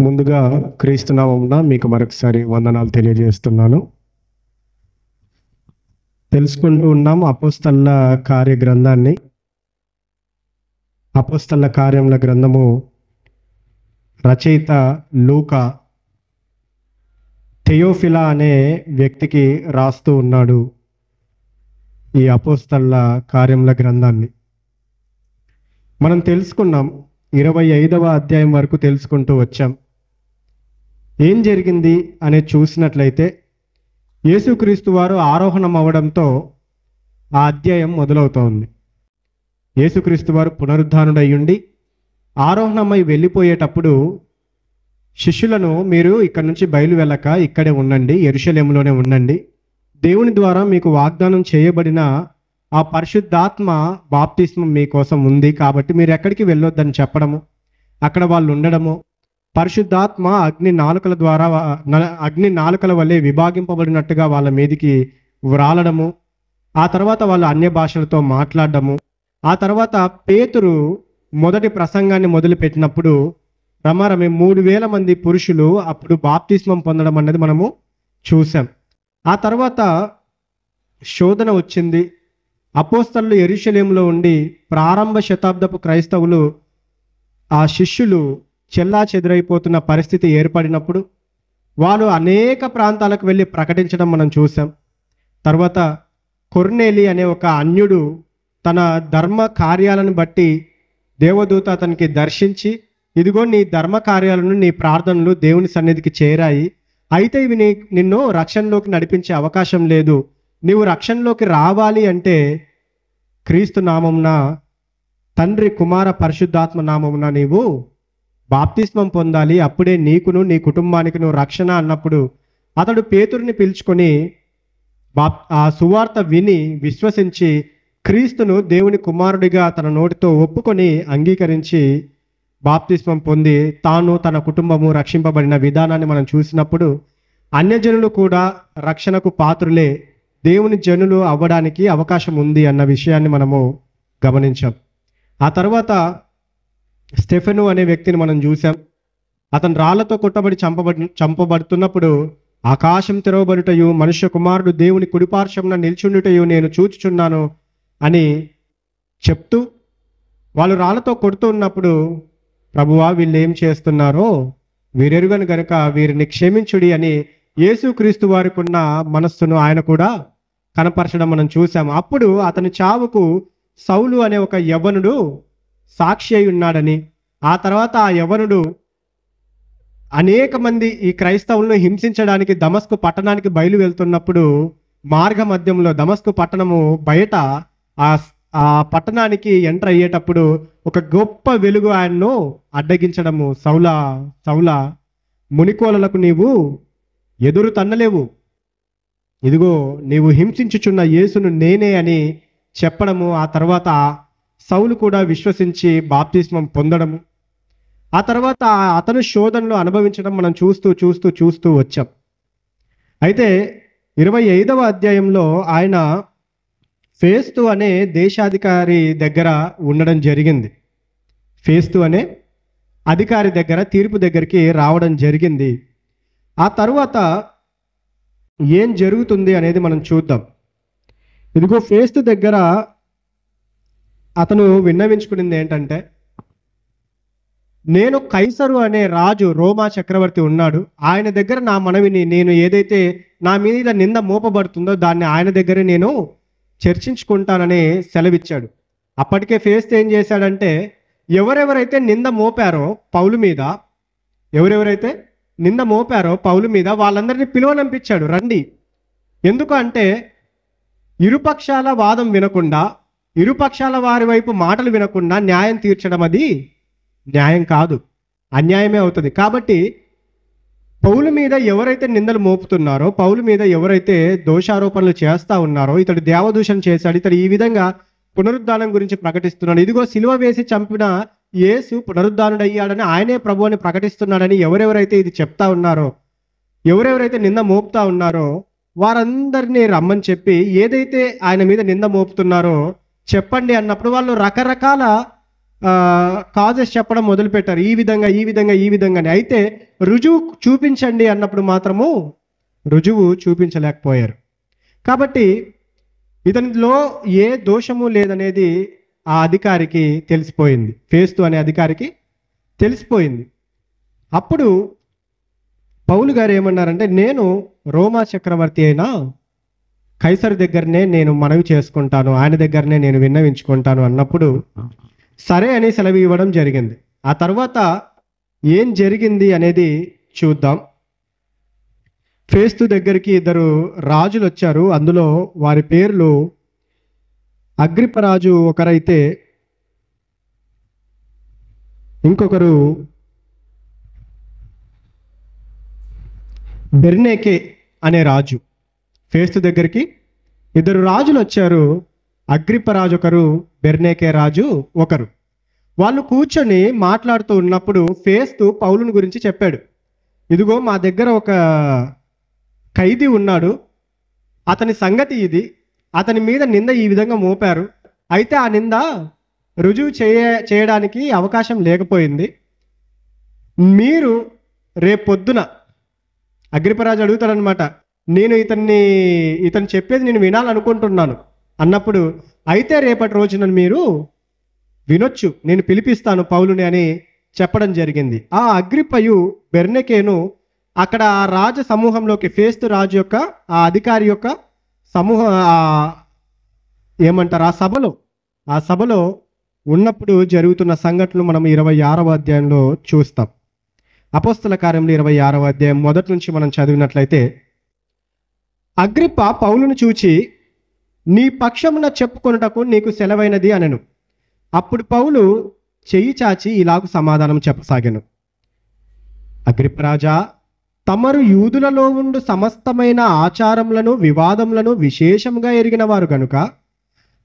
ముందుగా క్రీస్తు నామమున మీకు మరొకసారి వందనాలు తెలియజేస్తున్నాను. తెలుసుకుంటూ ఉన్నాం అపోస్తలుల కార్య గ్రంథాన్ని. అపోస్తలుల కార్యముల గ్రంథము రచయిత లూకా థెయోఫిలా అనే వ్యక్తికి రాస్తూ ఉన్నాడు ఈ అపోస్తలుల కార్యముల గ్రంథాన్ని. మనం తెలుసుకున్నాం, 25వ అధ్యాయం వరకు తెలుసుకుంటూ వచ్చాం. ఏం జరిగింది అనేది చూసినట్లయితే యేసుక్రీస్తు వారు ఆరోహణం అవ్వడంతో ఆ అధ్యాయం మొదలవుతోంది. యేసుక్రీస్తు వారు పునరుద్ధానుడయ్యుండి ఆరోహణమై వెళ్ళిపోయేటప్పుడు శిష్యులను, మీరు ఇక్కడ నుంచి బయలు వెళ్ళక ఇక్కడే ఉండండి, యెరూషలేములోనే ఉండండి, దేవుని ద్వారా మీకు వాగ్దానం చేయబడిన ఆ పరిశుద్ధాత్మ బాప్తిస్మం మీకోసం ఉంది కాబట్టి మీరు ఎక్కడికి వెళ్ళొద్దని చెప్పడము, అక్కడ వాళ్ళు ఉండడము, పరిశుద్ధాత్మ అగ్ని నాలుకల వల్లే విభాగింపబడినట్టుగా వాళ్ళ మీదికి వ్రాలడము, ఆ తర్వాత వాళ్ళు అన్య భాషలతో మాట్లాడడము, ఆ తర్వాత పేతురు మొదటి ప్రసంగాన్ని మొదలుపెట్టినప్పుడు రమారమి 3000 మంది పురుషులు అప్పుడు బాప్తిస్మం పొందడం అనేది మనము చూసాం. ఆ తర్వాత శోధన వచ్చింది. అపోస్తలులు యెరూషలేములో ఉండి ప్రారంభ శతాబ్దపు క్రైస్తవులు, ఆ శిష్యులు చెల్లా చెదురైపోతున్న పరిస్థితి ఏర్పడినప్పుడు వాళ్ళు అనేక ప్రాంతాలకు వెళ్ళి ప్రకటించడం మనం చూసాం. తర్వాత కొర్నేలి అనే ఒక అన్యుడు తన ధర్మ కార్యాలను బట్టి దేవదూత అతనికి దర్శించి, ఇదిగో నీ ధర్మ కార్యాలను, నీ ప్రార్థనలు దేవుని సన్నిధికి చేరాయి, అయితే ఇవి నిన్ను రక్షణలోకి నడిపించే అవకాశం లేదు, నీవు రక్షణలోకి రావాలి అంటే క్రీస్తు నామమున, తండ్రి కుమార పరిశుద్ధాత్మ నామమున నీవు బాప్తిస్మం పొందాలి, అప్పుడే నీకును నీ కుటుంబానికి నువ్వు రక్షణ అన్నప్పుడు అతడు పేతురుని పిలుచుకొని ఆ సువార్త విని విశ్వసించి క్రీస్తును దేవుని కుమారుడిగా తన నోటితో ఒప్పుకొని అంగీకరించి బాప్తిస్మం పొంది తాను తన కుటుంబము రక్షింపబడిన విధానాన్ని మనం చూసినప్పుడు అన్యజనులు కూడా రక్షణకు పాత్రులే, దేవుని జనులు అవ్వడానికి అవకాశం ఉంది అన్న విషయాన్ని మనము గమనించాం. ఆ తర్వాత స్టెఫెను అనే వ్యక్తిని మనం చూసాం. అతను రాళ్లతో కొట్టబడి చంపబడుతున్నప్పుడు ఆకాశం తెరవబడుటయు మనుష్య కుమారుడు దేవుని కుడిపార్శ్వమున నిల్చుండుటయు నేను చూచుచున్నాను అని చెప్తూ, వాళ్ళు రాళ్లతో కొడుతూ ఉన్నప్పుడు, ప్రభువా వీళ్ళు ఏం చేస్తున్నారో వీరెరుగను గనుక వీరిని క్షమించుడి అని యేసుక్రీస్తు వారికి ఉన్న మనస్సును ఆయన కూడా కనపరచడం మనం చూసాం. అప్పుడు అతని చావుకు సౌలు అనే ఒక యవ్వనుడు సాక్షి అయి ఉన్నాడని, ఆ తర్వాత ఆ యవ్వనుడు అనేక మంది ఈ క్రైస్తవులను హింసించడానికి దమస్కు పట్టణానికి బయలు వెళ్తున్నప్పుడు మార్గ మధ్యంలో దమస్కు పట్టణము బయట ఆ పట్టణానికి ఎంటర్ అయ్యేటప్పుడు ఒక గొప్ప వెలుగు ఆయన్ను అడ్డగించడము, సౌలా సౌలా మునికోలలకు నీవు ఎదురు తన్నలేవు, ఇదిగో నీవు హింసించుచున్న యేసును నేనే అని చెప్పడము, ఆ తర్వాత సౌలు కూడా విశ్వసించి బాప్తిస్మం పొందడము, ఆ తర్వాత అతను శోధనలు అనుభవించడం మనం చూస్తూ వచ్చాం. అయితే 25వ అధ్యాయంలో ఆయన ఫేస్తు అనే దేశాధికారి దగ్గర ఉండడం జరిగింది. ఫేస్తు అనే అధికారి దగ్గర, తీర్పు దగ్గరికి రావడం జరిగింది. ఆ తర్వాత ఏం జరుగుతుంది అనేది మనం చూద్దాం. ఇదిగో ఫేస్తు దగ్గర అతను విన్నవించుకునింది ఏంటంటే, నేను కైసరు అనే రాజు, రోమా చక్రవర్తి ఉన్నాడు, ఆయన దగ్గర నా మనవిని, నేను ఏదైతే నా మీద నింద మోపబడుతుందో దాన్ని ఆయన దగ్గరే నేను చర్చించుకుంటానని సెలవిచ్చాడు. అప్పటికే ఫేస్తు ఏం చేశాడంటే, ఎవరెవరైతే నింద మోపారో పౌలు మీద వాళ్ళందరినీ పిలువనంపించాడు, రండి. ఎందుకు అంటే ఇరుపక్షాల వాదం వినకుండా, ఇరుపక్షాల వారి వైపు మాటలు వినకుండా న్యాయం తీర్చడం అది న్యాయం కాదు, అన్యాయమే అవుతుంది. కాబట్టి పౌలు మీద ఎవరైతే నిందలు మోపుతున్నారో, పౌలు మీద ఎవరైతే దోషారోపణలు చేస్తూ ఉన్నారో, ఇతడు దేవదూషణ చేశాడు, ఇతడు ఈ విధంగా పునరుద్ధానం గురించి ప్రకటిస్తున్నాడు, ఇదిగో సిలువ వేసి చంపిన యేసు పునరుద్ధానుడయ్యాడని, ఆయనే ప్రభు అని ప్రకటిస్తున్నాడని ఎవరెవరైతే ఇది చెప్తా ఉన్నారో, ఎవరెవరైతే నింద మోపుతా ఉన్నారో వారందరినీ రమ్మని చెప్పి, ఏదైతే ఆయన మీద నింద మోపుతున్నారో చెప్పండి అన్నప్పుడు వాళ్ళు రకరకాల కాజెస్ చెప్పడం మొదలుపెట్టారు. ఈ విధంగా ఈ విధంగా ఈ విధంగానే. అయితే రుజువు చూపించండి అన్నప్పుడు మాత్రము రుజువు చూపించలేకపోయారు. కాబట్టి ఇతనిలో ఏ దోషము లేదనేది ఆ అధికారికి తెలిసిపోయింది. ఫేస్తు అనే అధికారికి తెలిసిపోయింది. అప్పుడు పౌలు గారు ఏమన్నారంటే, నేను రోమా చక్రవర్తి అయిన కైసరు దగ్గరనే నేను మనవి చేసుకుంటాను, ఆయన దగ్గరనే నేను విన్నవించుకుంటాను అన్నప్పుడు సరే అని సెలవు ఇవ్వడం జరిగింది. ఆ తర్వాత ఏం జరిగింది అనేది చూద్దాం. ఫేస్తు దగ్గరికి ఇద్దరు రాజులు వచ్చారు. అందులో వారి పేర్లు అగ్రిప్పరాజు ఒకరైతే, ఇంకొకరు బెర్నేకే అనే రాజు. ఫేస్తు దగ్గరికి ఇద్దరు రాజులు వచ్చారు. అగ్రిప్పరాజు ఒకరు, బెర్నేకే రాజు ఒకరు. వాళ్ళు కూర్చొని మాట్లాడుతూ ఉన్నప్పుడు ఫేస్తు పౌలుని గురించి చెప్పాడు. ఇదిగో మా దగ్గర ఒక ఖైదీ ఉన్నాడు, అతని సంగతి ఇది, అతని మీద నింద ఈ విధంగా మోపారు, అయితే ఆ నింద రుజువు చేయడానికి అవకాశం లేకపోయింది. మీరు రేపొద్దున, అగ్రిప్పరాజు అడుగుతాడనమాట, నేను ఇతను చెప్పేది నేను వినాలనుకుంటున్నాను అన్నప్పుడు, అయితే రేపటి రోజున మీరు వినొచ్చు, నేను పిలిపిస్తాను పౌలుని అని చెప్పడం జరిగింది. ఆ అగ్రిప్పయు బెర్నకేను అక్కడ ఆ రాజ సమూహంలోకి, ఫేస్తు రాజు యొక్క ఆ అధికారి యొక్క సమూహ ఏమంటారు ఆ సభలో ఉన్నప్పుడు జరుగుతున్న సంఘటనలు మనం 26వ అధ్యాయంలో చూస్తాం. అపోస్తల కార్యములు 26వ అధ్యాయం మొదటి నుంచి మనం చదివినట్లయితే, అగ్రిప్ప పౌలును చూచి, నీ పక్షమున చెప్పుకొనుటకు నీకు సెలవైనది అనెను. అప్పుడు పౌలు చెయ్యి చాచి ఇలాగు సమాధానం చెప్పసాగాను. అగ్రిప్పరాజా, తమరు యూదులలో ఉండు సమస్తమైన ఆచారములను వివాదములను విశేషముగా ఎరిగిన వారు గనుక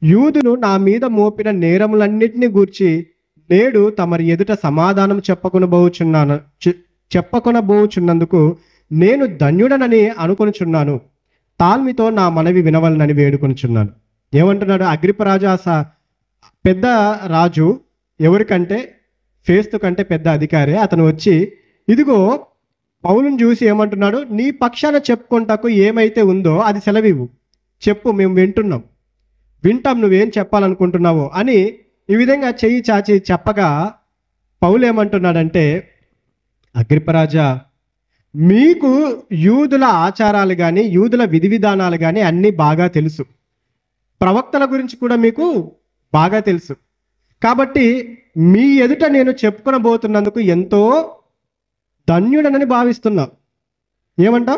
యూదులు నా మీద మోపిన నేరములన్నిటిని గూర్చి నేడు తమరి ఎదుట సమాధానం చెప్పకొనబోచున్నందుకు నేను ధన్యుడనని అనుకొనుచున్నాను. తాల్మితో నా మనవి వినవలనని వేడుకొనుచున్నాను. ఏమంటున్నాడు అగ్రిప్పరాజా? పెద్ద రాజు, ఎవరికంటే ఫేస్తు కంటే పెద్ద అధికారి. అతను వచ్చి ఇదిగో పౌలుని చూసి ఏమంటున్నాడు, నీ పక్షాన చెప్పుకుంటాకు ఏమైతే ఉందో అది సెలవివ్వు, చెప్పు, మేము వింటాం, నువ్వేం చెప్పాలనుకుంటున్నావో అని ఈ విధంగా చెయ్యి చాచి చెప్పగా పౌలు ఏమంటున్నాడంటే, అగ్రిప్పరాజా, మీకు యూదుల ఆచారాలు కానీ యూదుల విధి విధానాలు కానీ అన్నీ బాగా తెలుసు, ప్రవక్తల గురించి కూడా మీకు బాగా తెలుసు. కాబట్టి మీ ఎదుట నేను చెప్పుకొనబోతున్నందుకు ఎంతో ధన్యుడనని భావిస్తున్నా. ఏమంటా?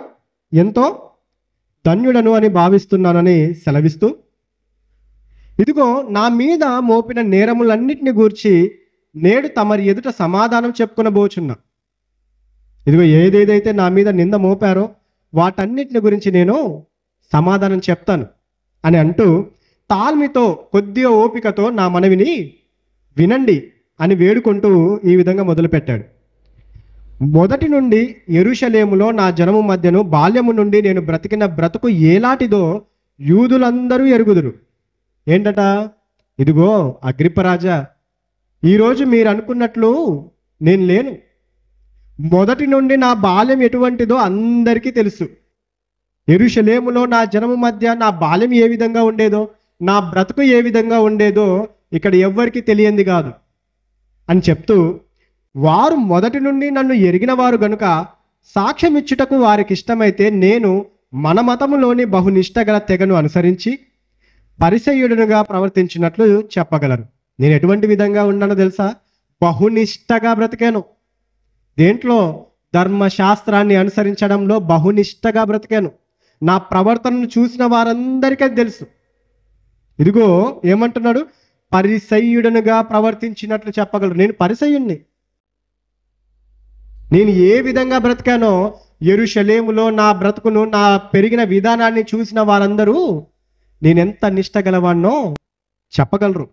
ఎంతో ధన్యుడను అని భావిస్తున్నానని సెలవిస్తూ, ఇదిగో నా మీద మోపిన నేరములన్నిటిని గూర్చి నేడు తమరి ఎదుట సమాధానం చెప్పుకొనబోచున్నా. ఇదిగో ఏదేదైతే నా మీద నింద మోపారో వాటన్నిటిని గురించి నేను సమాధానం చెప్తాను అని అంటూ, తాల్మితో, కొద్దిగా ఓపికతో నా మనవిని వినండి అని వేడుకుంటూ ఈ విధంగా మొదలుపెట్టాడు. మొదటి నుండి యెరూషలేములో నా జనము మధ్యను బాల్యము నుండి నేను బ్రతికిన బ్రతుకు ఏలాంటిదో యూదులందరూ ఎరుగుదురు. ఏంటట? ఇదిగో అగ్రిప్పరాజా, ఈరోజు మీరు అనుకున్నట్లు నేను లేను. మొదటి నుండి నా బాల్యం ఎటువంటిదో అందరికీ తెలుసు. యెరూషలేములో నా జనము మధ్య నా బాల్యం ఏ విధంగా ఉండేదో, నా బ్రతుకు ఏ విధంగా ఉండేదో ఇక్కడ ఎవ్వరికీ తెలియంది కాదు అని చెప్తూ, వారు మొదటి నుండి నన్ను ఎరిగిన వారు గనుక సాక్ష్యం ఇచ్చుటకు వారికి ఇష్టమైతే నేను మన మతములోని బహునిష్ట గల తెగను అనుసరించి పరిసయ్యుడుగా ప్రవర్తించినట్లు చెప్పగలను. నేను ఎటువంటి విధంగా ఉన్నానో తెలుసా? బహునిష్టగా బ్రతికాను. దేంట్లో? ధర్మశాస్త్రాన్ని అనుసరించడంలో బహునిష్టగా బ్రతికాను. నా ప్రవర్తనను చూసిన వారందరికీ తెలుసు. ఇదిగో ఏమంటున్నాడు? పరిసయ్యుడనుగా ప్రవర్తించినట్లు చెప్పగలరు. నేను పరిసయ్యుణ్ణి. నేను ఏ విధంగా బ్రతికానో యెరూషలేములో నా బ్రతుకును, నా పెరిగిన విధానాన్ని చూసిన వారందరూ నేనెంత నిష్ట గలవాణ్ణో చెప్పగలరు.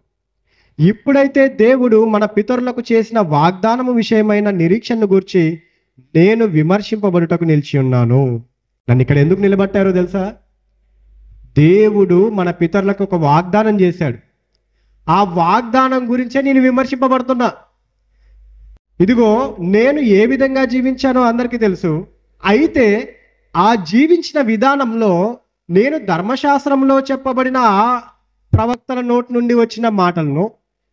ఇప్పుడైతే దేవుడు మన పితరులకు చేసిన వాగ్దానము విషయమైన నిరీక్షణను గూర్చి నేను విమర్శింపబడుటకు నిలిచి ఉన్నాను. నన్ను ఇక్కడ ఎందుకు నిలబట్టారో తెలుసా? దేవుడు మన పితరులకు ఒక వాగ్దానం చేశాడు. ఆ వాగ్దానం గురించే నేను విమర్శింపబడుతున్నా. ఇదిగో నేను ఏ విధంగా జీవించానో అందరికీ తెలుసు. అయితే ఆ జీవించిన విధానంలో నేను ధర్మశాస్త్రంలో చెప్పబడిన ఆ ప్రవక్తల నోటి నుండి వచ్చిన మాటలను,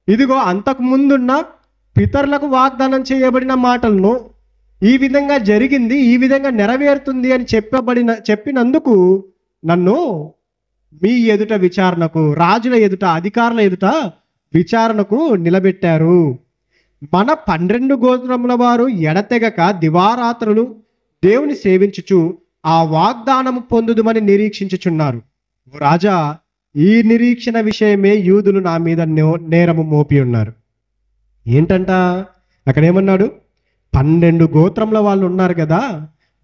ఇదిగో అంతకు ముందున్న పితరులకు వాగ్దానం చేయబడిన మాటలను, ఈ విధంగా జరిగింది, ఈ విధంగా నెరవేరుతుంది అని చెప్పినందుకు నన్ను మీ ఎదుట విచారణకు, రాజుల ఎదుట, అధికారుల ఎదుట విచారణకు నిలబెట్టారు. మన 12 గోత్రముల వారు ఎడతెగక దివారాత్రులు దేవుని సేవించుచు ఆ వాగ్దానము పొందుదుమని నిరీక్షించుచున్నారు. ఓ రాజా, ఈ నిరీక్షణ విషయమే యూదులు నా మీద నేరము మోపి ఉన్నారు. ఏంటంట అక్కడ ఏమన్నాడు? 12 గోత్రముల వాళ్ళు ఉన్నారు కదా,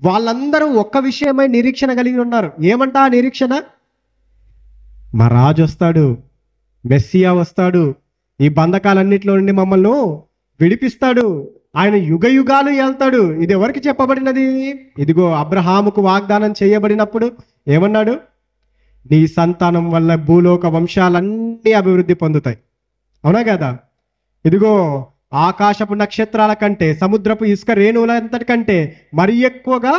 వాళ్ళందరూ ఒక్క విషయమై నిరీక్షణ కలిగి ఉన్నారు. ఏమంట ఆ నిరీక్షణ? మా రాజు వస్తాడు, మెస్సియా వస్తాడు, ఈ బంధకాలన్నిటిలో నుండి మమ్మల్ని విడిపిస్తాడు, ఆయన యుగ యుగాలు వెళ్తాడు. ఇది ఎవరికి చెప్పబడినది? ఇదిగో అబ్రహాముకు వాగ్దానం చేయబడినప్పుడు ఏమన్నాడు? నీ సంతానం వల్ల భూలోక వంశాలన్నీ అభివృద్ధి పొందుతాయి. అవునా కదా? ఇదిగో ఆకాశపు నక్షత్రాల కంటే, సముద్రపు ఇసుక రేణువులంతటి కంటే మరి ఎక్కువగా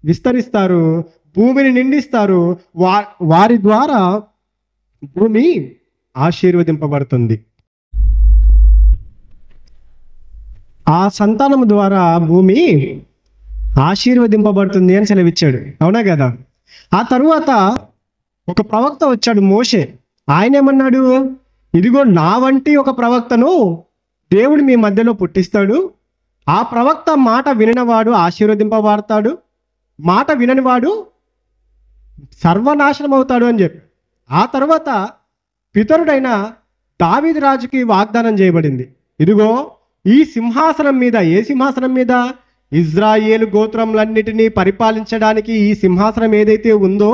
విస్తరిస్తారు, భూమిని నిండిస్తారు, వారి ద్వారా భూమి ఆశీర్వదింపబడుతుంది. ఆ సంతానం ద్వారా భూమి ఆశీర్వదింపబడుతుంది అని సెలవిచ్చాడు. అవునా కదా? ఆ తరువాత ఒక ప్రవక్త వచ్చాడు, మోషే. ఆయన ఏమన్నాడు? ఇదిగో నా వంటి ఒక ప్రవక్తను దేవుడు మీ మధ్యలో పుట్టిస్తాడు, ఆ ప్రవక్త మాట విననివాడు ఆశీర్వదింపబడతాడు, మాట విననివాడు సర్వనాశనం అవుతాడు అని చెప్పి. ఆ తర్వాత పితరుడైన దావీదు రాజుకి వాగ్దానం చేయబడింది. ఇదిగో ఈ సింహాసనం మీద, ఏ సింహాసనం మీద? ఇజ్రాయేలు గోత్రములన్నిటినీ పరిపాలించడానికి ఈ సింహాసనం ఏదైతే ఉందో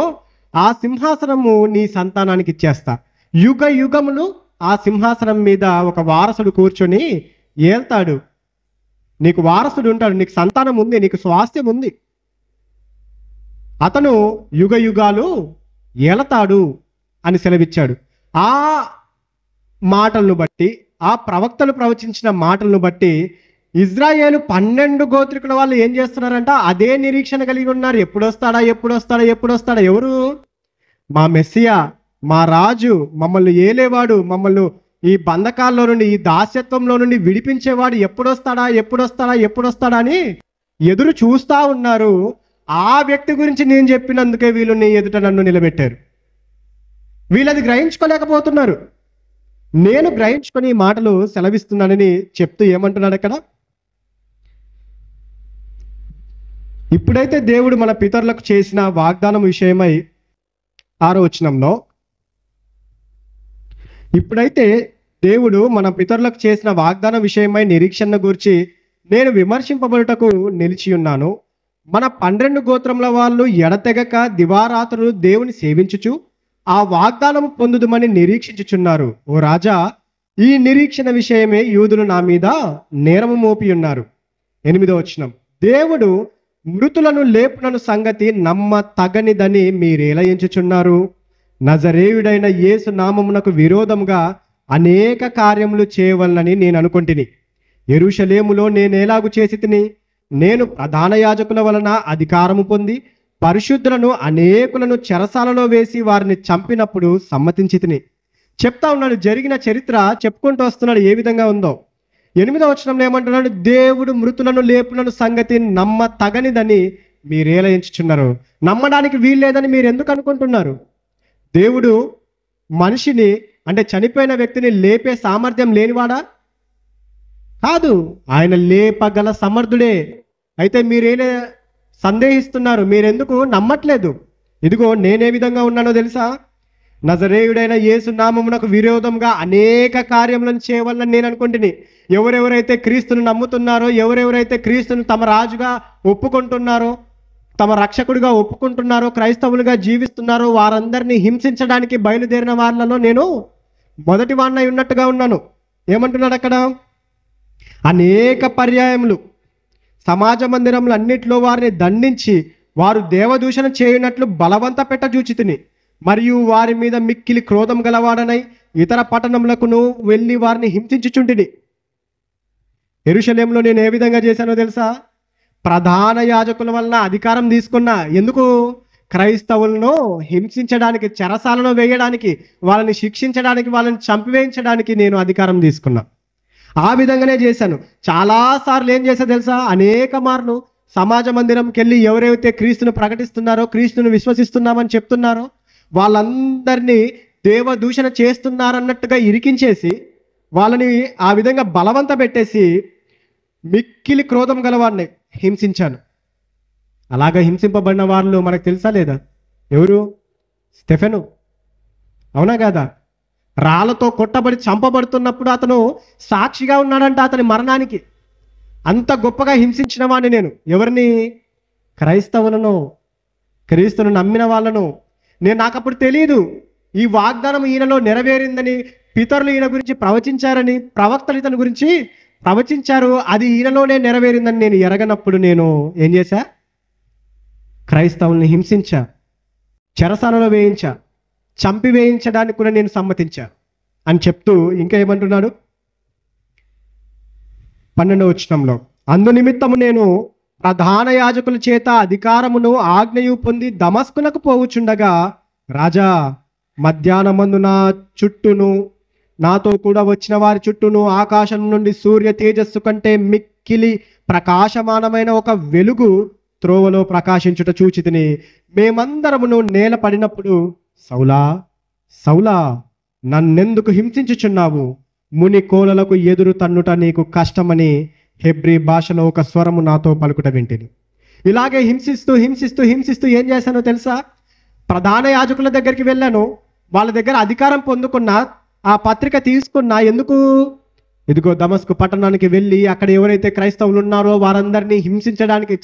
ఆ సింహాసనము నీ సంతానానికి ఇచ్చేస్తా. యుగ యుగములు ఆ సింహాసనం మీద ఒక వారసుడు కూర్చొని ఏల్తాడు. నీకు వారసుడు ఉంటాడు, నీకు సంతానం ఉంది, నీకు స్వాస్థ్యం ఉంది, అతను యుగ యుగాలు ఏలతాడు అని సెలవిచ్చాడు. ఆ మాటలను బట్టి, ఆ ప్రవక్తలు ప్రవచించిన మాటలను బట్టి ఇజ్రాయేలు 12 గోత్రికుల వాళ్ళు ఏం చేస్తున్నారంట? అదే నిరీక్షణ కలిగి ఉన్నారు. ఎప్పుడొస్తాడా, ఎప్పుడొస్తాడా, ఎప్పుడొస్తాడా? ఎవరు? మా మెస్సియా, మా రాజు, మమ్మల్ని ఏలేవాడు, మమ్మల్ని ఈ బంధకాల్లో నుండి, ఈ దాస్యత్వంలో నుండి విడిపించేవాడు ఎప్పుడొస్తాడా, ఎప్పుడొస్తాడా, ఎప్పుడొస్తాడా అని ఎదురు చూస్తూ ఉన్నారు. ఆ వ్యక్తి గురించి నేను చెప్పినందుకే వీళ్ళు నీ ఎదుట నన్ను నిలబెట్టారు. వీళ్ళది గ్రహించుకోలేకపోతున్నారు. నేను గ్రహించుకొని ఈ మాటలు సెలవిస్తున్నానని చెప్తూ ఏమంటున్నాడు అక్కడ? ఇప్పుడైతే దేవుడు మన పితరులకు చేసిన వాగ్దానం విషయమై 6వ వచనంలో, ఇప్పుడైతే దేవుడు మన పితరులకు చేసిన వాగ్దానం విషయమై నిరీక్షణ గురించి నేను విమర్శింపబడుటకు నిలిచి ఉన్నాను. మన 12 గోత్రముల వాళ్ళు ఎడతెగక దివారాత్రులు దేవుని సేవించుచు ఆ వాగ్దానము పొందుదుమని నిరీక్షించుచున్నారు. ఓ రాజా, ఈ నిరీక్షణ విషయమే యూదులు నా మీద నేరము మోపి ఉన్నారు. 8వ వచనం, దేవుడు మృతులను లేపునను సంగతి నమ్మ తగనిదని మీరేలా ఎంచుచున్నారు? నజరేయుడైన యేసు నామమునకు విరోధముగా అనేక కార్యములు చేయవలనని నేను అనుకొంటిని. యెరూషలేములో నేనేలాగు చేసి తిని? నేను ప్రధాన యాజకుల వలన అధికారము పొంది పరిశుద్ధులను అనేకులను చెరసాలలో వేసి వారిని చంపినప్పుడు సమ్మతించి తిని. చెప్తా ఉన్నాడు, జరిగిన చరిత్ర చెప్పుకుంటూ వస్తున్నాడు ఏ విధంగా ఉందో. 8వ వచనంలో ఏమంటున్నాడు? దేవుడు మృతులను లేపునను సంగతి నమ్మ తగనిదని మీరేలా ఎంచుచున్నారు? నమ్మడానికి వీల్లేదని మీరు ఎందుకు అనుకుంటున్నారు? దేవుడు మనిషిని, అంటే చనిపోయిన వ్యక్తిని లేపే సామర్థ్యం లేనివాడా? కాదు, ఆయన లేపగల సమర్థుడే. అయితే మీరేనే సందేహిస్తున్నారు, మీరెందుకు నమ్మట్లేదు? ఇదిగో నేనే విధంగా ఉన్నానో తెలుసా? నజరేయుడైన యేసు నామమునకు విరోధంగా అనేక కార్యములను చేయవలనని నేను అనుకుంటుని. ఎవరెవరైతే క్రీస్తును నమ్ముతున్నారో, ఎవరెవరైతే క్రీస్తును తమ రాజుగా ఒప్పుకుంటున్నారో, తమ రక్షకుడిగా ఒప్పుకుంటున్నారో, క్రైస్తవులుగా జీవిస్తున్నారో, వారందరినీ హింసించడానికి బయలుదేరిన వాళ్ళలో నేను మొదటి వాడినై ఉన్నట్టుగా ఉన్నాను. ఏమంటున్నాడు అక్కడ? అనేక పర్యాయములు సమాజ మందిరములు అన్నిట్లో వారిని దండించి వారు దేవదూషణ చేయనట్లు బలవంత పెట్ట చూచితిని. మరియు వారి మీద మిక్కిలి క్రోధం గలవాడనై ఇతర పట్టణములకును వెళ్ళి వారిని హింసించుచుంటిని. యెరూషలేములో నేను ఏ విధంగా చేశానో తెలుసా? ప్రధాన యాజకుల వల్ల అధికారం తీసుకున్నా. ఎందుకు? క్రైస్తవులను హింసించడానికి, చెరసాలలో వేయడానికి, వాళ్ళని శిక్షించడానికి, వాళ్ళని చంపివేయించడానికి నేను అధికారం తీసుకున్నా. ఆ విధంగానే చేశాను. చాలాసార్లు ఏం చేశా తెలుసా? అనేక మార్లు సమాజ మందిరంకి వెళ్ళి ఎవరైతే క్రీస్తును ప్రకటిస్తున్నారో, క్రీస్తును విశ్వసిస్తున్నామని చెప్తున్నారో వాళ్ళందరినీ దేవదూషణ చేస్తున్నారన్నట్టుగా ఇరికించేసి వాళ్ళని ఆ విధంగా బలవంత పెట్టేసి మిక్కిలి క్రోధం గలవాడిని హింసించాను. అలాగా హింసింపబడిన వాళ్ళు మనకు తెలుసా లేదా? ఎవరు? స్టెఫెను. అవునా కదా? రాళ్ళతో కొట్టబడి చంపబడుతున్నప్పుడు అతను సాక్షిగా ఉన్నాడంట అతని మరణానికి. అంత గొప్పగా హింసించిన వాడిని నేను. ఎవరిని? క్రైస్తవులను, క్రీస్తును నమ్మిన వాళ్ళను. నాకు అప్పుడు తెలియదు ఈ వాగ్దానం ఈయనలో నెరవేరిందని. పితరులు ఈయన గురించి ప్రవచించారని, ప్రవక్తలు ఇతని గురించి ప్రవచించారు, అది ఈయనలోనే నెరవేరిందని నేను ఎరగనప్పుడు నేను ఏం చేశా? క్రైస్తవుల్ని హింసించా, చెరసాలలో వేయించా, చంపివేయించడానికి కూడా నేను సమ్మతించా అని చెప్తూ ఇంకా ఏమంటున్నాడు 12వ వచనంలో, అందు నిమిత్తము నేను ప్రధాన యాజకుల చేత అధికారమును ఆజ్ఞయు పొంది దమస్కునకు పోవుచుండగా, రాజా, మధ్యాహ్నమందు నా చుట్టూను నాతో కూడా వచ్చిన వారి చుట్టూను ఆకాశం నుండి సూర్య తేజస్సు కంటే మిక్కిలి ప్రకాశమానమైన ఒక వెలుగు త్రోవలో ప్రకాశించుట చూచితిని. మేమందరమును నేల పడినప్పుడు, సౌలా, సౌలా, నన్నెందుకు హింసించుచున్నావు? ముని కోలలకు ఎదురు తన్నుట నీకు కష్టమని హెబ్రీ భాషలో ఒక స్వరము నాతో పలుకుట వింటిని. ఇలాగే హింసిస్తూ హింసిస్తూ హింసిస్తూ ఏం చేశానో తెలుసా? ప్రధాన యాజకుల దగ్గరికి వెళ్ళాను, వాళ్ళ దగ్గర అధికారం పొందుకున్నా, ఆ పత్రిక తీసుకున్నా. ఎందుకు? ఇదిగో దమస్కు పట్టణానికి వెళ్ళి అక్కడ ఎవరైతే క్రైస్తవులు ఉన్నారో వారందరినీ హింసించడానికి,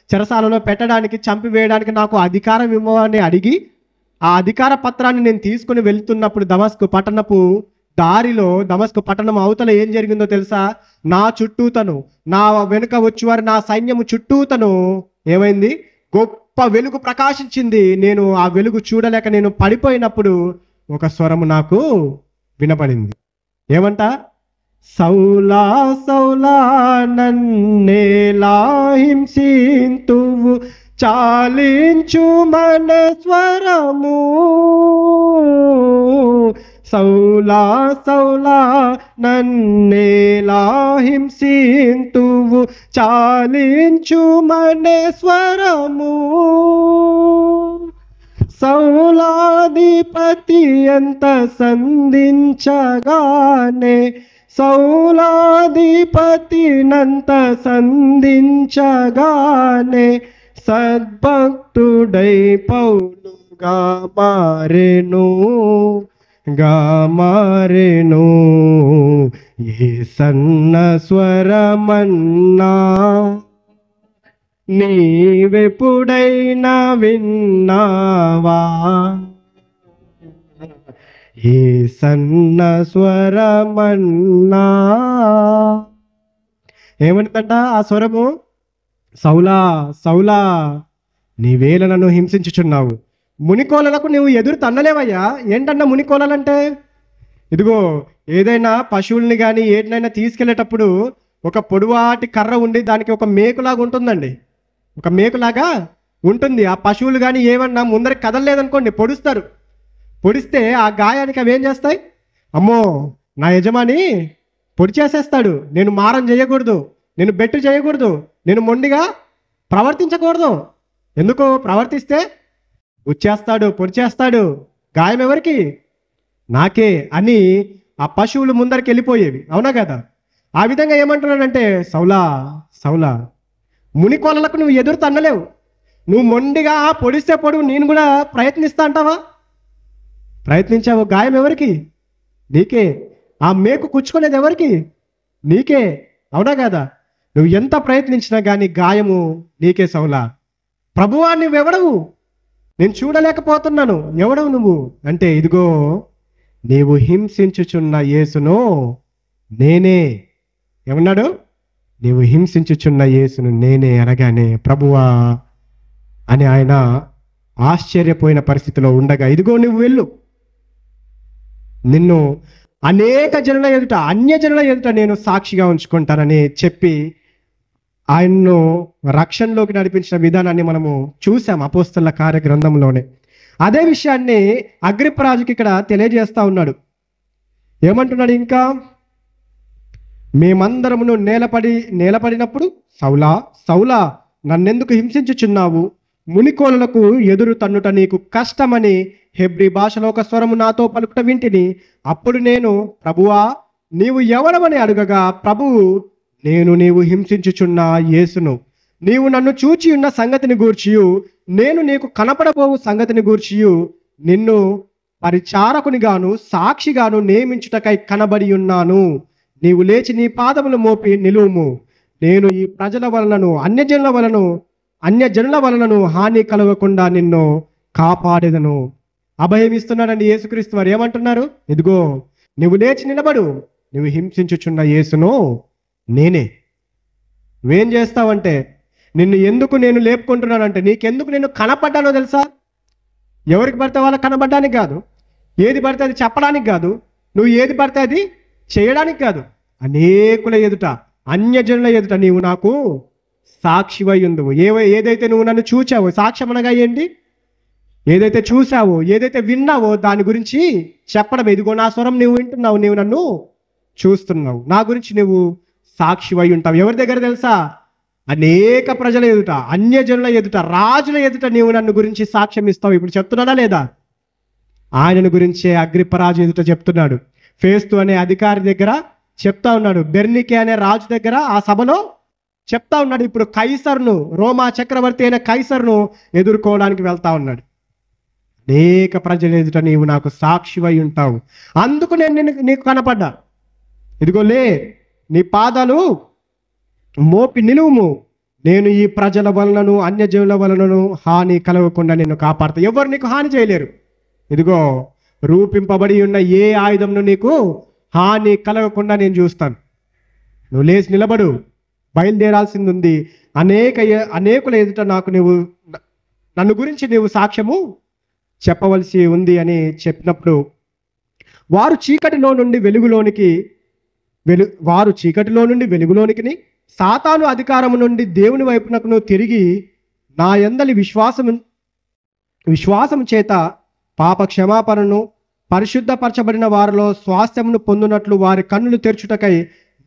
చెరసాలలో పెట్టడానికి, చంపివేయడానికి నాకు అధికారం ఇవ్వమని అడిగి ఆ అధికార పత్రాన్ని నేను తీసుకుని వెళ్తున్నప్పుడు దమస్కు పట్టణపు దారిలో, దమస్కు పట్టణం అవతల ఏం జరిగిందో తెలుసా? నా చుట్టూతను, నా వెనుక వచ్చేవారు నా సైన్యము చుట్టూతను ఏమైంది? గొప్ప వెలుగు ప్రకాశించింది. నేను ఆ వెలుగు చూడలేక నేను పడిపోయినప్పుడు ఒక స్వరము నాకు వినపడింది. ఏమంట? సౌలా, సౌలా, నన్నేలా హింసింతువు, చాలించు మన స్వరము. సౌలా, సౌలా, నన్నేలా హింసింతువు, చాలించు మన స్వరము. సౌలాధిపతి ఎంత సంధించగానే, సౌలాధిపతినంత సంధించగానే సద్భక్తుడై పౌలుగా మారెను, గామారెను. యేసన్న స్వరమన్నా నీవెప్పుడైనా విన్నావా? యేసన్న స్వరమన్నా. ఏమనిందంట ఆ స్వరము? సౌలా, సౌలా, నీవేళ నన్ను హింసించుచున్నావు. మునికోలలకు నువ్వు ఎదురు తన్నలేవయ్యా. ఏంటన్నా మునికోలంటే? ఇదిగో ఏదైనా పశువుల్ని కానీ ఏటినైనా తీసుకెళ్లేటప్పుడు ఒక పొడవాటి కర్ర ఉండి దానికి ఒక మేకులాగా ఉంటుందండి, ఒక మేకులాగా ఉంటుంది. ఆ పశువులు కానీ ఏమన్నా ముందరికి కదలలేదనుకోండి, పొడుస్తారు. పొడిస్తే ఆ గాయానికి అవి ఏం చేస్తాయి? అమ్మో, నా యజమాని పొడి చేసేస్తాడు, నేను మారం చేయకూడదు, నేను బెట్టు చేయకూడదు, నేను మొండిగా ప్రవర్తించకూడదు. ఎందుకు? ప్రవర్తిస్తే వచ్చేస్తాడు, పొడి చేస్తాడు. గాయం ఎవరికి? నాకే అని ఆ పశువులు ముందరికి వెళ్ళిపోయేవి. అవునా కదా? ఆ విధంగా ఏమంటున్నాడంటే, సౌలా, సౌలా, మునికోలకు నువ్వు ఎదురు తన్నలేవు. నువ్వు మొండిగా పొడిస్తే పొడుగు, నేను కూడా ప్రయత్నిస్తా అంటావా? ప్రయత్నించావు. గాయం ఎవరికి? నీకే. ఆ మేకు కుచ్చుకునేది ఎవరికి? నీకే. అవునా కదా? నువ్వు ఎంత ప్రయత్నించినా కానీ గాయము నీకే సౌలా. ప్రభువా, నువ్వెవడవు? నేను చూడలేకపోతున్నాను. ఎవడవు నువ్వు అంటే, ఇదిగో నీవు హింసించుచున్న యేసును నేనే. ఏమన్నాడు? నీవు హింసించుచున్న యేసును నేనే అనగానే, ప్రభువా అని ఆయన ఆశ్చర్యపోయిన పరిస్థితిలో ఉండగా, ఇదిగో నువ్వు వెళ్ళు, నిన్ను అనేక జనుల ఎదుట, అన్యజనుల ఎదుట నేను సాక్షిగా ఉంచుకుంటానని చెప్పి ఆయన్ను రక్షణలోకి నడిపించిన విధానాన్ని మనము చూసాం అపోస్తలుల కార్య గ్రంథంలోనే. అదే విషయాన్ని అగ్రిప్పరాజుకి ఇక్కడ తెలియజేస్తా ఉన్నాడు. ఏమంటున్నాడు ఇంకా? మేమందరమును నేలపడినప్పుడు సౌలా సౌలా నన్నెందుకు హింసించుచున్నావు? మునికోలులకు ఎదురు తన్నుట నీకు కష్టమని హెబ్రీ భాషలో ఒక స్వరము నాతో పలుకుట వింటిని. అప్పుడు నేను, ప్రభువా నీవు ఎవరవని అడుగగా, ప్రభువు, నేను నీవు హింసించుచున్న యేసును, నీవు నన్ను చూచి ఉన్న సంగతిని గూర్చియు నేను నీకు కనపడబోవు సంగతిని గూర్చియు నిన్ను పరిచారకునిగాను సాక్షిగాను నియమించుటకై కనబడి ఉన్నాను. నీవు లేచి నీ పాదములు మోపి నిలువుము. నేను ఈ ప్రజల వలనను అన్యజనుల వలనను హాని కలగకుండా నిన్ను కాపాడేదను. అభయం ఇస్తున్నాడండి యేసుక్రీస్తు వారు. ఏమంటున్నారు? ఇదిగో నువ్వు లేచి నిలబడు, నువ్వు హింసించుచున్న యేసును నేనే. నువ్వేం చేస్తావంటే, నిన్ను ఎందుకు నేను లేపుకుంటున్నానంటే, నీకెందుకు నేను కనపడ్డానో తెలుసా? ఎవరికి పడితే వాళ్ళకి కనబడ్డానికి కాదు, ఏది పడితే అది చెప్పడానికి కాదు, నువ్వు ఏది పడితే అది చేయడానికి కాదు, అనేకుల ఎదుట, అన్యజనుల ఎదుట నీవు నాకు సాక్షివై ఉందువు. ఏదైతే నువ్వు నన్ను చూచావో, సాక్ష్యం అనగా ఏంటి? ఏదైతే చూసావో, ఏదైతే విన్నావో దాని గురించి చెప్పడం. ఇదిగో నా స్వరం నువ్వు వింటున్నావు, నీవు నన్ను చూస్తున్నావు, నా గురించి నువ్వు సాక్షివై ఉంటావు. ఎవరి దగ్గర తెలుసా? అనేక ప్రజల ఎదుట, అన్యజనుల ఎదుట, రాజుల ఎదుట నీవు నన్ను గురించి సాక్ష్యం ఇస్తావు. ఇప్పుడు చెప్తున్నాడా లేదా? ఆయనను గురించే అగ్రిప్పరాజు ఎదుట చెప్తున్నాడు. ఫేస్తు అనే అధికారి దగ్గర చెప్తా ఉన్నాడు. బెర్నికే అనే రాజు దగ్గర ఆ సభలో చెప్తా ఉన్నాడు. ఇప్పుడు కైసర్ను, రోమా చక్రవర్తి అయిన కైసర్ను ఎదుర్కోవడానికి వెళ్తా ఉన్నాడు. అనేక ప్రజల ఎదుట నీవు నాకు సాక్షివై ఉంటావు, అందుకు నేను నీకు కనపడ్డా. ఇదిగో లే, నీ పాదాలు మోపి నిలువుము. నేను ఈ ప్రజల వలనను అన్యజనుల వలనను హాని కలగకుండా నిన్ను కాపాడుతా. ఎవరు నీకు హాని చేయలేరు. ఇదిగో రూపింపబడి ఉన్న ఏ ఆయుధంను నీకు హాని కలగకుండా నేను చూస్తాను. నువ్వు లేచి నిలబడు, బయలుదేరాల్సింది ఉంది. అనేకుల ఎదుట నన్ను గురించి నీవు సాక్ష్యము చెప్పవలసి ఉంది అని చెప్పినప్పుడు, వారు చీకటిలో నుండి వెలుగులోనికి సాతాను అధికారము నుండి దేవుని వైపునకు తిరిగి నా యందలి విశ్వాసము చేత పాప క్షమాపణను పరిశుద్ధపరచబడిన వారిలో స్వాస్థ్యమును పొందినట్లు వారి కన్నులు తెరచుటకై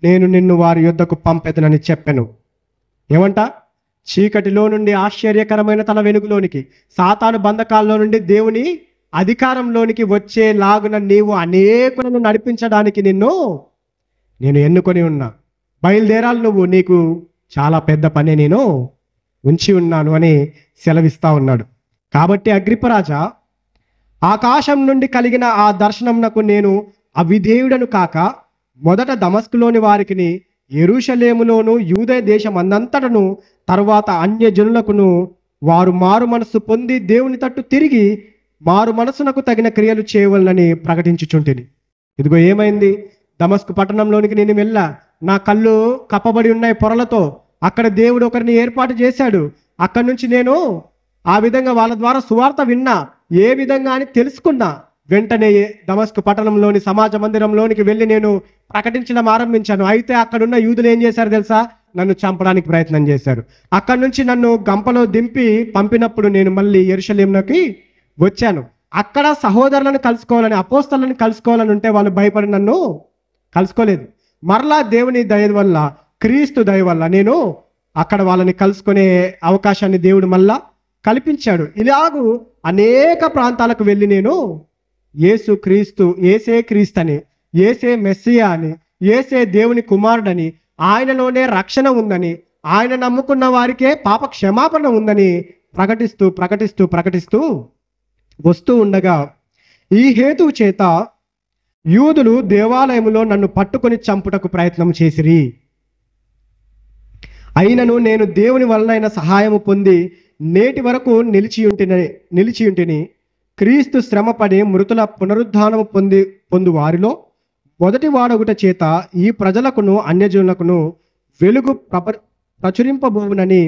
నేను నిన్ను వారి యొద్దకు పంపెదనని చెప్పాను. ఏమంట? చీకటిలో నుండి ఆశ్చర్యకరమైన తన వెలుగులోనికి, సాతాను బంధకాల్లో నుండి దేవుని అధికారంలోనికి వచ్చేలాగున నీవు అనేకులను నడిపించడానికి నేను ఎన్నుకొని ఉన్నా. బయలుదేరాలి నువ్వు, నీకు చాలా పెద్ద పని నేను ఉంచి ఉన్నాను అని సెలవిస్తా ఉన్నాడు. కాబట్టి అగ్రిప్పరాజా, ఆకాశం నుండి కలిగిన ఆ దర్శనంనకు నేను అవిధేయుడను కాక, మొదట దమస్కులోని వారికిని, యెరూషలేములోను యూదయ దేశం అందంతటను, తరువాత అన్యజనులకును వారు మారు మనస్సు పొంది దేవుని తట్టు తిరిగి మారు మనసునకు తగిన క్రియలు చేయవలనని ప్రకటించుచుంటిని. ఇదిగో ఏమైంది? దమస్కు పట్టణంలోనికి నేను వెళ్ళా. నా కళ్ళు కప్పబడి ఉన్నాయి పొరలతో. అక్కడ దేవుడు ఒకరిని ఏర్పాటు చేశాడు. అక్కడి నుంచి నేను ఆ విధంగా వాళ్ళ ద్వారా సువార్త విన్నా. ఏ విధంగా అని తెలుసుకున్నా. వెంటనే దమస్కు పట్టణంలోని సమాజ మందిరంలోనికి వెళ్ళి నేను ప్రకటించడం ఆరంభించాను. అయితే అక్కడున్న యూదులు ఏం చేశారు తెలుసా? నన్ను చంపడానికి ప్రయత్నం చేశారు. అక్కడి నుంచి నన్ను గంపలో దింపి పంపినప్పుడు నేను మళ్ళీ యెరూషలేమునకి వచ్చాను. అక్కడ సహోదరులను కలుసుకోవాలని, అపోస్తలను కలుసుకోవాలని ఉంటే వాళ్ళు భయపడి నన్ను కలుసుకోలేదు. మరలా దేవుని దయ వల్ల, క్రీస్తు దయ వల్ల నేను అక్కడ వాళ్ళని కలుసుకునే అవకాశాన్ని దేవుడు మళ్ళా కల్పించాడు. ఇలాగూ అనేక ప్రాంతాలకు వెళ్ళి నేను ఏసే క్రీస్తు అని, ఏసే మెస్సియా అని, ఏసే దేవుని కుమారుడని, ఆయనలోనే రక్షణ ఉందని, ఆయన నమ్ముకున్న వారికే పాప క్షమాపణ ఉందని ప్రకటిస్తూ వస్తూ ఉండగా, ఈ హేతువు చేత యూదులు దేవాలయములో నన్ను పట్టుకొని చంపుటకు ప్రయత్నం చేసిరి. అయినను నేను దేవుని వలనైన సహాయము పొంది నేటి వరకు నిలిచియుంటిని. క్రీస్తు శ్రమపడి మృతుల పునరుద్ధానము పొందు వారిలో మొదటి వాడొకట చేత ఈ ప్రజలకును అన్యజనులకును వెలుగు ప్రచురింపబోవునని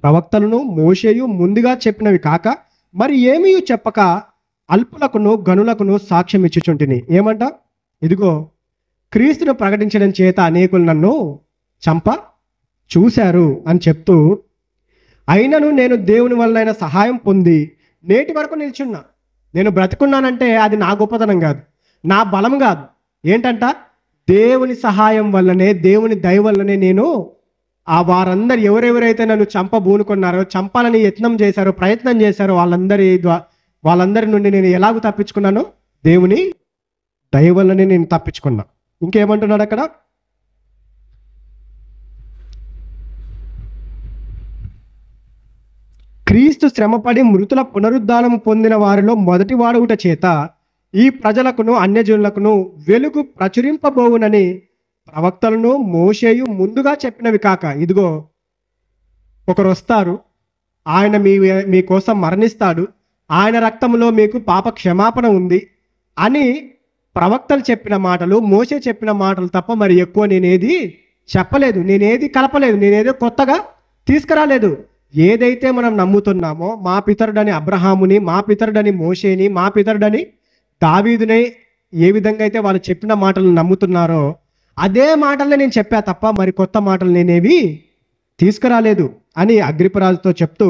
ప్రవక్తలను మోషేయు ముందుగా చెప్పినవి కాక మరి ఏమీ చెప్పక అల్పులకును గనులకును సాక్ష్యం ఇచ్చుచుంటిని. ఏమంట? ఇదిగో క్రీస్తును ప్రకటించడం చేత అనేకులు నన్ను చంప చూశారు అని చెప్తూ, అయినను నేను దేవుని వలన సహాయం పొంది నేటి వరకు నిల్చున్నా. నేను బ్రతుకున్నానంటే అది నా గొప్పతనం కాదు, నా బలం కాదు. ఏంటంట? దేవుని సహాయం వల్లనే, దేవుని దయ వల్లనే నేను ఆ వారందరు ఎవరెవరైతే నన్ను చంపబూనుకున్నారో, చంపాలని యత్నం చేశారో, ప్రయత్నం చేశారో వాళ్ళందరి నుండి నేను ఎలాగూ తప్పించుకున్నాను? దేవుని దయ వల్లనే నేను తప్పించుకున్నా. ఇంకేమంటున్నాడు అక్కడ? క్రీస్తు శ్రమపడి మృతుల పునరుద్ధానం పొందిన వారిలో మొదటి వాడుట చేత ఈ ప్రజలకును అన్యజనులకును వెలుగు ప్రచురింపబోవునని ప్రవక్తలను మోషేయు ముందుగా చెప్పినవి కాక, ఇదిగో ఒకరు వస్తారు, ఆయన మీకోసం మరణిస్తాడు, ఆయన రక్తంలో మీకు పాప క్షమాపణ ఉంది అని ప్రవక్తలు చెప్పిన మాటలు, మోషే చెప్పిన మాటలు తప్ప మరి ఎక్కువ నేనేది చెప్పలేదు, నేనేది కలపలేదు, నేనేదో కొత్తగా తీసుకురాలేదు. ఏదైతే మనం నమ్ముతున్నామో, మా పితరుడని అబ్రహాముని, మా పితరుడని మోషేని, మా పితరుడని దావీదుని ఏ విధంగా అయితే వాళ్ళు చెప్పిన మాటలు నమ్ముతున్నారో అదే మాటలనే నేను చెప్పా తప్ప మరి కొత్త మాటలు నేనేవి తీసుకురాలేదు అని అగ్రిపరాజుతో చెప్తూ,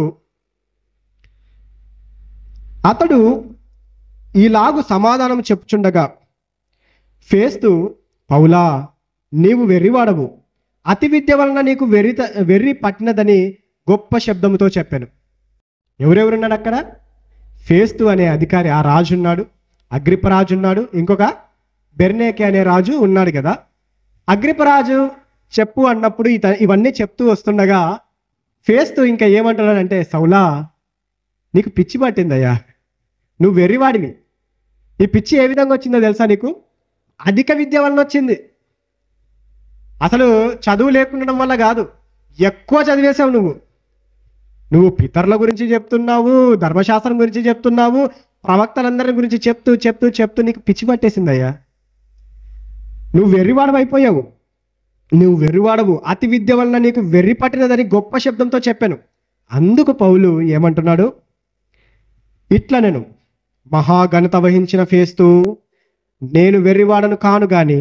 అతడు ఈలాగు సమాధానం చెప్పుచుండగా ఫేస్తు, పౌలా, నీవు వెర్రివాడవు, అతి విద్య వలన నీకు వెర్రి పట్టినదని గొప్ప శబ్దముతో చెప్పాను. ఎవరెవరున్నాడు అక్కడ? ఫేస్తు అనే అధికారి, ఆ రాజు ఉన్నాడు, అగ్రిపరాజు ఉన్నాడు, ఇంకొక బెర్నేకే అనే రాజు ఉన్నాడు కదా. అగ్రిపరాజు చెప్పు అన్నప్పుడు ఇవన్నీ చెప్తూ వస్తుండగా ఫేస్తు ఇంకా ఏమంటున్నాడంటే, సౌలా, నీకు పిచ్చి పట్టిందయ్యా, నువ్వు వెర్రివాడివి. ఈ పిచ్చి ఏ విధంగా వచ్చిందో తెలుసా నీకు? అధిక విద్య వలన వచ్చింది. అసలు చదువు లేకుండడం వల్ల కాదు, ఎక్కువ చదివేశావు నువ్వు పితరుల గురించి చెప్తున్నావు, ధర్మశాస్త్రం గురించి చెప్తున్నావు, ప్రవక్తలందరి గురించి చెప్తూ చెప్తూ చెప్తూ నీకు పిచ్చి పట్టేసిందయ్యా. నువ్వు వెర్రివాడవు అయిపోయావు, నువ్వు వెర్రివాడవు, అతి విద్య వలన నీకు వెర్రి పట్టినదని గొప్ప శబ్దంతో చెప్పాను. అందుకు పౌలు ఏమంటున్నాడు? ఇట్లా నేను మహాఘనత వహించిన ఫేస్తు, నేను వెర్రివాడను కాను గాని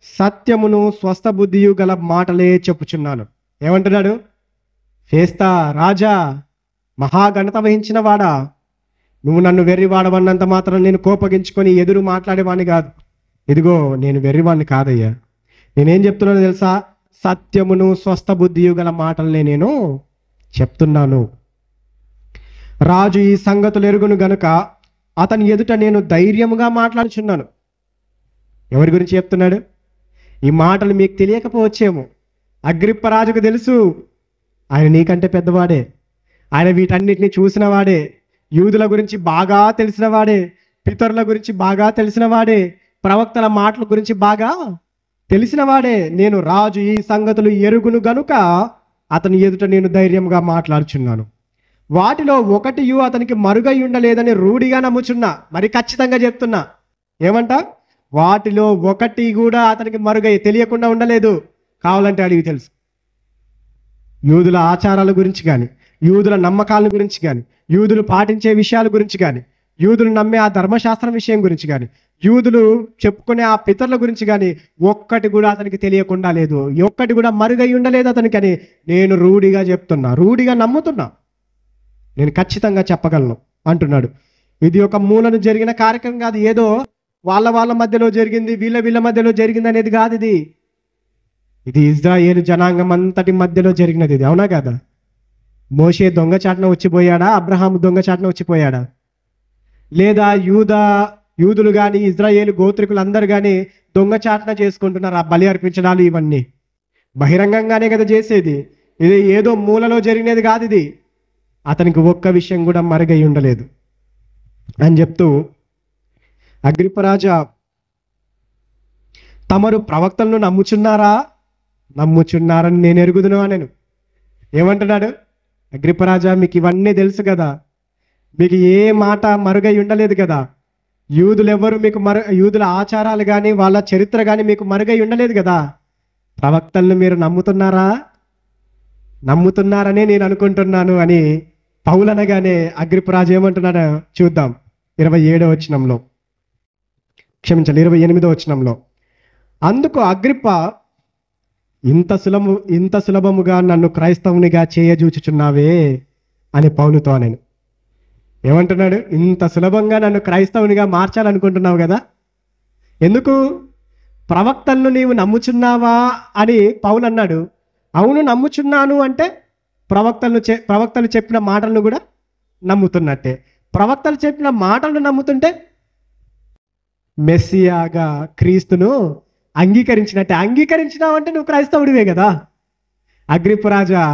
సత్యమును స్వస్థ బుద్ధియు గల మాటలే చెప్పుచున్నాను. ఏమంటున్నాడు? ఫేస్తా, రాజా, మహాఘనత వహించిన వాడా, నువ్వు నన్ను వెర్రివాడవన్నంత మాత్రం నేను కోపగించుకొని ఎదురు మాట్లాడేవాడిని కాదు. ఇదిగో నేను వెర్రివాడిని కాదయ్యా. నేనేం చెప్తున్నానో తెలుసా? సత్యమును స్వస్థ బుద్ధియు గల మాటలనే నేను చెప్తున్నాను. రాజు ఈ సంగతులు ఎరుగును గనుక అతని ఎదుట నేను ధైర్యముగా మాట్లాడుచున్నాను. ఎవరి గురించి చెప్తున్నాడు? ఈ మాటలు మీకు తెలియకపోవచ్చేమో, అగ్రిప్ప రాజుకు తెలుసు. ఆయన నీకంటే పెద్దవాడే, ఆయన వీటన్నిటిని చూసిన వాడే, యూదుల గురించి బాగా తెలిసిన వాడే, పితరుల గురించి బాగా తెలిసిన వాడే, ప్రవక్తల మాటల గురించి బాగా తెలిసిన వాడే. నేను రాజు ఈ సంగతులు ఎరుగును గనుక అతని ఎదుట నేను ధైర్యంగా మాట్లాడుచున్నాను. వాటిలో ఒకటియు అతనికి మరుగై ఉండలేదని రూఢిగా నమ్ముచున్నా. మరి ఖచ్చితంగా చెప్తున్నా. ఏమంట? వాటిలో ఒకటి కూడా అతనికి మరుగై తెలియకుండా ఉండలేదు. కావాలంటే అడిగి తెలుసు. యూదుల ఆచారాల గురించి కానీ, యూదుల నమ్మకాల గురించి కానీ, యూదులు పాటించే విషయాల గురించి కానీ, యూదులు నమ్మే ఆ ధర్మశాస్త్రం విషయం గురించి కానీ, యూదులు చెప్పుకునే ఆ పితరుల గురించి కానీ ఒక్కటి కూడా అతనికి తెలియకుండా లేదు, ఒక్కటి కూడా మరుగై ఉండలేదు అతనికి అని నేను రూఢిగా చెప్తున్నా, రూఢిగా నమ్ముతున్నా, నేను ఖచ్చితంగా చెప్పగలను అంటున్నాడు. ఇది ఒక మూలను జరిగిన కార్యక్రమం కాదు, ఏదో వాళ్ళ మధ్యలో జరిగింది, వీళ్ళ మధ్యలో జరిగింది అనేది కాదు. ఇది ఇజ్రాయేలు జనాంగం అంతటి మధ్యలో జరిగినది. ఇది అవునా కదా? మోషే దొంగచాటున వచ్చిపోయాడా? అబ్రహాము దొంగచాటున వచ్చిపోయాడా? లేదా యూదులు కానీ ఇజ్రాయేలు గోత్రికులు అందరు కానీ దొంగచాటున చేసుకుంటున్నారు ఆ బలి అర్పించడాలు? ఇవన్నీ బహిరంగంగానే కదా చేసేది. ఇది ఏదో మూలలో జరిగినది కాదు. ఇది అతనికి ఒక్క విషయం కూడా మరుగై ఉండలేదు అని చెప్తూ, అగ్రిపరాజా, తమరు ప్రవక్తలను నమ్ముచున్నారని నేను ఎరుగుదును నేను. ఏమంటున్నాడు? అగ్రిపరాజా, మీకు ఇవన్నీ తెలుసు కదా, మీకు ఏ మాట మరుగై ఉండలేదు కదా, యూదులెవ్వరు మీకు యూదుల ఆచారాలు కానీ వాళ్ళ చరిత్ర కానీ మీకు మరుగై ఉండలేదు కదా, ప్రవక్తలను మీరు నమ్ముతున్నారనే నేను అనుకుంటున్నాను అని పౌలు అనగానే అగ్రిపరాజు ఏమంటున్నాడో చూద్దాం. 27వ వచనంలో, క్షమించాలి 28వ వచనంలో, అందుకు అగ్రిప్ప, ఇంత సులభముగా నన్ను క్రైస్తవునిగా చేయజూచుచున్నావే అని పౌలుతో నేను ఏమంటున్నాడు? ఇంత సులభంగా నన్ను క్రైస్తవునిగా మార్చాలనుకుంటున్నావు కదా, ఎందుకు? ప్రవక్తలను నీవు నమ్ముచున్నావా అని పౌలు అన్నాడు. అవును నమ్ముచున్నాను అంటే ప్రవక్తలు చెప్పిన మాటలను కూడా నమ్ముతున్నట్టే. ప్రవక్తలు చెప్పిన మాటలను నమ్ముతుంటే మెస్సియాగా క్రీస్తును అంగీకరించినట్టే. అంగీకరించినావంటే నువ్వు క్రైస్తవుడివే కదా. అగ్రిప్ప రాజా,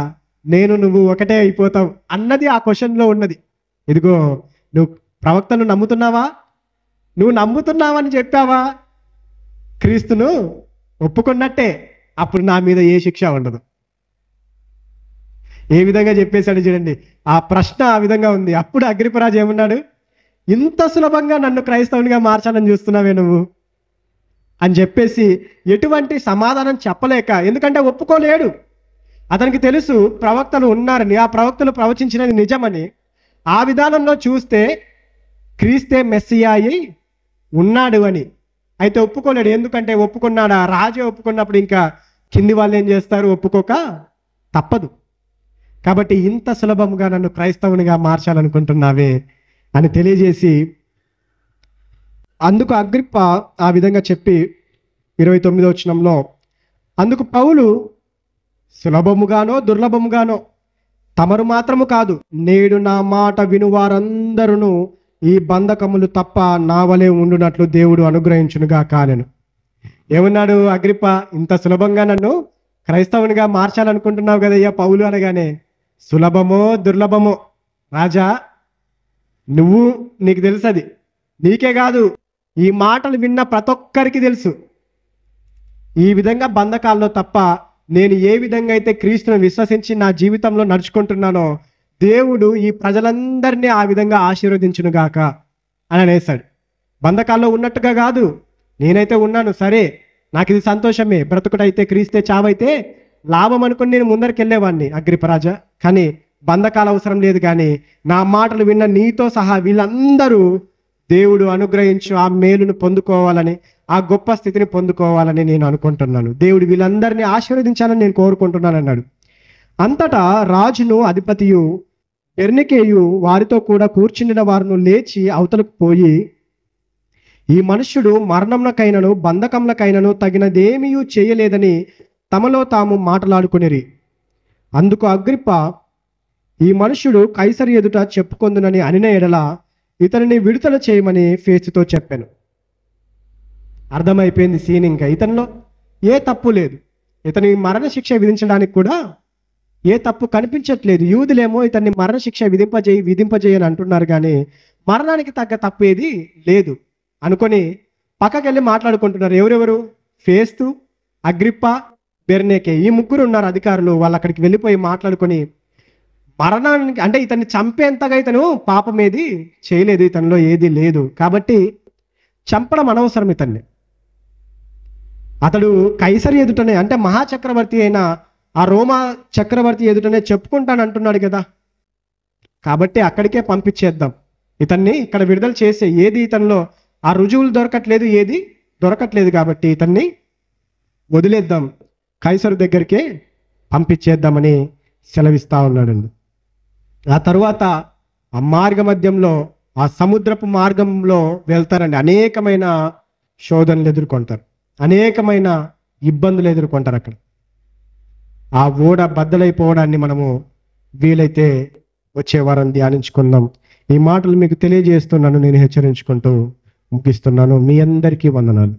నేను నువ్వు ఒకటే అయిపోతావు అన్నది ఆ క్వశ్చన్లో ఉన్నది. ఇదిగో, నువ్వు ప్రవక్తను నమ్ముతున్నావా? నువ్వు నమ్ముతున్నావని చెప్పావా? క్రీస్తును ఒప్పుకున్నట్టే. అప్పుడు నా మీద ఏ శిక్ష ఉండదు. ఏ విధంగా చెప్పేశాడు చూడండి. ఆ ప్రశ్న ఆ విధంగా ఉంది. అప్పుడు అగ్రిప్పరాజు ఏమన్నాడు? ఇంత సులభంగా నన్ను క్రైస్తవునిగా మార్చాలని చూస్తున్నావే నువ్వు అని చెప్పేసి ఎటువంటి సమాధానం చెప్పలేక, ఎందుకంటే ఒప్పుకోలేడు. అతనికి తెలుసు ప్రవక్తలు ఉన్నారని, ఆ ప్రవక్తలు ప్రవచించినది నిజమని. ఆ విధానంలో చూస్తే క్రీస్తే మెస్సియా అయి ఉన్నాడు అని. అయితే ఒప్పుకోలేడు. ఎందుకంటే ఒప్పుకున్నాడు, ఆ రాజే ఒప్పుకున్నప్పుడు ఇంకా కింది వాళ్ళు ఏం చేస్తారు? ఒప్పుకోక తప్పదు. కాబట్టి ఇంత సులభంగా నన్ను క్రైస్తవునిగా మార్చాలనుకుంటున్నావే అని తెలియజేసి, అందుకు అగ్రిప్ప ఆ విధంగా చెప్పి 29వ వచనంలో, అందుకు పౌలు, సులభముగానో దుర్లభముగానో తమరు మాత్రము కాదు, నేడు నా మాట వినువారందరూ ఈ బంధకములు తప్ప నా వలె ఉండునట్లు దేవుడు అనుగ్రహించునుగా కానెను. ఏమన్నాడు అగ్రిప్ప? ఇంత సులభంగా నన్ను క్రైస్తవునిగా మార్చాలనుకుంటున్నావు కదయ్యా పౌలు అనగానే, సులభమో దుర్లభమో రాజా, నీకు తెలుసు. అది నీకే కాదు, ఈ మాటలు విన్న ప్రతి ఒక్కరికి తెలుసు. ఈ విధంగా బంధకాల్లో తప్ప నేను ఏ విధంగా అయితే క్రీస్తును విశ్వసించి నా జీవితంలో నడుచుకుంటున్నానో, దేవుడు ఈ ప్రజలందరినీ ఆ విధంగా ఆశీర్వదించునుగాక అని అనేసాడు. బంధకాల్లో ఉన్నట్టుగా కాదు, నేనైతే ఉన్నాను సరే, నాకు ఇది సంతోషమే, బ్రతుకుడైతే క్రీస్తే చావైతే లాభం అనుకుని నేను ముందరికి వెళ్ళేవాడిని అగ్రిప్పరాజా. కానీ బంధకాల అవసరం లేదు. కానీ నా మాటలు విన్న నీతో సహా వీళ్ళందరూ దేవుడు అనుగ్రహించు ఆ మేలును పొందుకోవాలని, ఆ గొప్ప స్థితిని పొందుకోవాలని నేను అనుకుంటున్నాను. దేవుడు వీళ్ళందరినీ ఆశీర్వదించాలని నేను కోరుకుంటున్నాను అన్నాడు. అంతటా రాజును అధిపతియు బెర్నికేయు వారితో కూడా కూర్చుండిన వారిను లేచి అవతలకు పోయి, ఈ మనుష్యుడు మరణంలకైనను బంధకములకైనను తగినదేమీ చేయలేదని తమలో తాము మాట్లాడుకునిరి. అందుకు అగ్రిప్ప, ఈ మనుష్యుడు కైసరు ఎదుట చెప్పుకొందునని అనిన ఎడల ఇతనిని విడుదల చేయమని ఫేస్తుతో చెప్పాను. అర్థమైపోయింది సీన్. ఇంకా ఇతనిలో ఏ తప్పు లేదు. ఇతని మరణశిక్ష విధించడానికి కూడా ఏ తప్పు కనిపించట్లేదు. యూదులేమో ఇతన్ని మరణశిక్ష విధింపజేయని అంటున్నారు, కానీ మరణానికి తగ్గ తప్పు ఏది లేదు అనుకొని పక్కకెళ్ళి మాట్లాడుకుంటున్నారు. ఎవరెవరు? ఫేస్తు, అగ్రిప్ప, బెర్నేకే, ఈ ముగ్గురు ఉన్నారు అధికారులు. వాళ్ళు అక్కడికి వెళ్ళిపోయి మాట్లాడుకొని, మరణానికి అంటే ఇతన్ని చంపేంతగా ఇతను పాపం ఏది చేయలేదు, ఇతనిలో ఏది లేదు, కాబట్టి చంపడం అనవసరం ఇతన్ని. అతడు కైసరి ఎదుటనే, అంటే మహాచక్రవర్తి అయిన ఆ రోమా చక్రవర్తి ఎదుటనే చెప్పుకుంటాను అంటున్నాడు కదా, కాబట్టి అక్కడికే పంపించేద్దాం. ఇతన్ని ఇక్కడ విడుదల చేసే, ఏది ఇతనిలో ఆ రుజువులు దొరకట్లేదు, ఏది దొరకట్లేదు, కాబట్టి ఇతన్ని వదిలేద్దాం, కైసరు దగ్గరికే పంపించేద్దామని సెలవిస్తా ఉన్నాడండి. ఆ తరువాత ఆ మార్గ మధ్యంలో, ఆ సముద్రపు మార్గంలో వెళ్తారండి. అనేకమైన శోధనలు ఎదుర్కొంటారు, అనేకమైన ఇబ్బందులు ఎదుర్కొంటారు. అక్కడ ఆ ఓడ బద్దలైపోవడాన్ని మనము వీలైతే వచ్చే వారం ధ్యానించుకుందాం. ఈ మాటలు మీకు తెలియజేస్తున్నాను, నేను హెచ్చరించుకుంటూ ముగిస్తున్నాను. మీ అందరికీ వందనాలు.